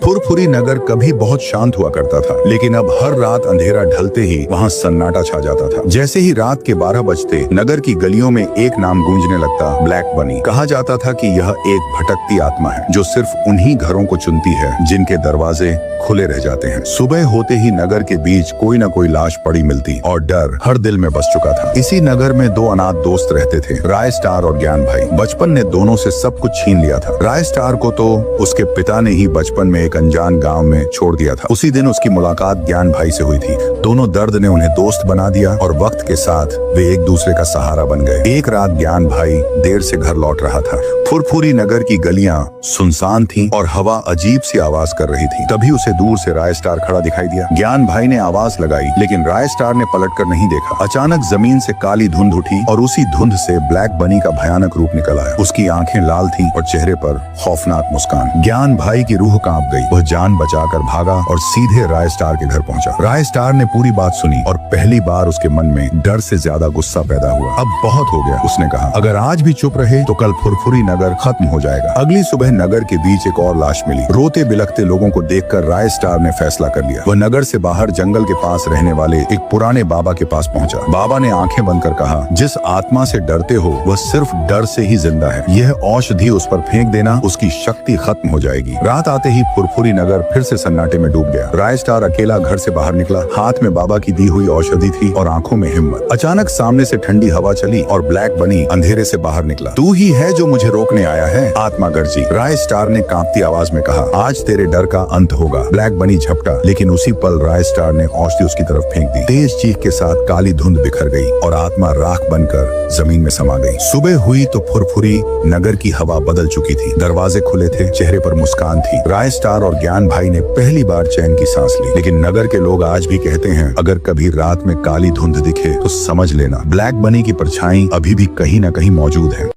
फुरफुरी नगर कभी बहुत शांत हुआ करता था, लेकिन अब हर रात अंधेरा ढलते ही वहाँ सन्नाटा छा जाता था। जैसे ही रात के 12 बजते नगर की गलियों में एक नाम गूंजने लगता, ब्लैक बनी। कहा जाता था कि यह एक भटकती आत्मा है जो सिर्फ उन्हीं घरों को चुनती है जिनके दरवाजे खुले रह जाते हैं। सुबह होते ही नगर के बीच कोई न कोई लाश पड़ी मिलती और डर हर दिल में बस चुका था। इसी नगर में दो अनाथ दोस्त रहते थे, राय स्टार और ज्ञान भाई। बचपन ने दोनों से सब कुछ छीन लिया था। राय स्टार को तो उसके पिता ने ही बचपन में एक अनजान गांव में छोड़ दिया था। उसी दिन उसकी मुलाकात ज्ञान भाई से हुई थी। दोनों दर्द ने उन्हें दोस्त बना दिया और वक्त के साथ वे एक दूसरे का सहारा बन गए। एक रात ज्ञान भाई देर से घर लौट रहा था। फुरफुरी नगर की गलियां सुनसान थीं और हवा अजीब सी आवाज कर रही थी। तभी उसे दूर से राय स्टार खड़ा दिखाई दिया। ज्ञान भाई ने आवाज लगाई, लेकिन राय स्टार ने पलटकर नहीं देखा। अचानक जमीन से काली धुंध उठी और उसी धुंध से ब्लैक बनी का भयानक रूप निकल आया। उसकी आंखें लाल थीं और चेहरे पर खौफनाक मुस्कान। ज्ञान भाई की रूह कांप गई। वह जान बचाकर भागा और सीधे राय स्टार के घर पहुंचा। राय स्टार ने पूरी बात सुनी और पहली बार उसके मन में डर से ज्यादा गुस्सा पैदा हुआ। अब बहुत हो गया, उसने कहा। अगर आज भी चुप रहे तो कल फुरफुरी नगर खत्म हो जाएगा। अगली सुबह नगर के बीच एक और लाश मिली। रोते बिलखते लोगों को देखकर राय स्टार ने फैसला कर लिया। वह नगर से बाहर जंगल के पास रहने वाले एक पुराने बाबा के पास पहुंचा। बाबा ने आंखें बंद कर कहा, जिस आत्मा से डरते हो वह सिर्फ डर से ही जिंदा है। यह औषधि उस पर फेंक देना, उसकी शक्ति खत्म हो जाएगी। रात आते ही फुरफुरी नगर फिर से सन्नाटे में डूब गया। राय स्टार अकेला घर से बाहर निकला। हाथ में बाबा की दी हुई औषधि थी और आंखों में हिम्मत। अचानक सामने से ठंडी हवा चली और ब्लैक बनी अंधेरे से बाहर निकला। तू ही है जो मुझे रोकने आया है, आत्मा गर्जी। राय स्टार ने कांपती आवाज में कहा, आज तेरे डर का अंत होगा। ब्लैक बनी झपटा, लेकिन उसी पल राय स्टार ने औषधि उसकी तरफ फेंक दी। तेज चीख के साथ काली धुंध बिखर गई और आत्मा राख बनकर जमीन में समा गई। सुबह हुई तो फुरफुरी नगर की हवा बदल चुकी थी। दरवाजे खुले थे, चेहरे पर मुस्कान थी। राय स्टार और ज्ञान भाई ने पहली बार चैन की सांस ली। लेकिन नगर के लोग आज भी कहते हैं, अगर कभी रात में काली धुंध दिखे तो समझ लेना ब्लैक बनी की परछाई अभी भी कहीं न कहीं मौजूद है।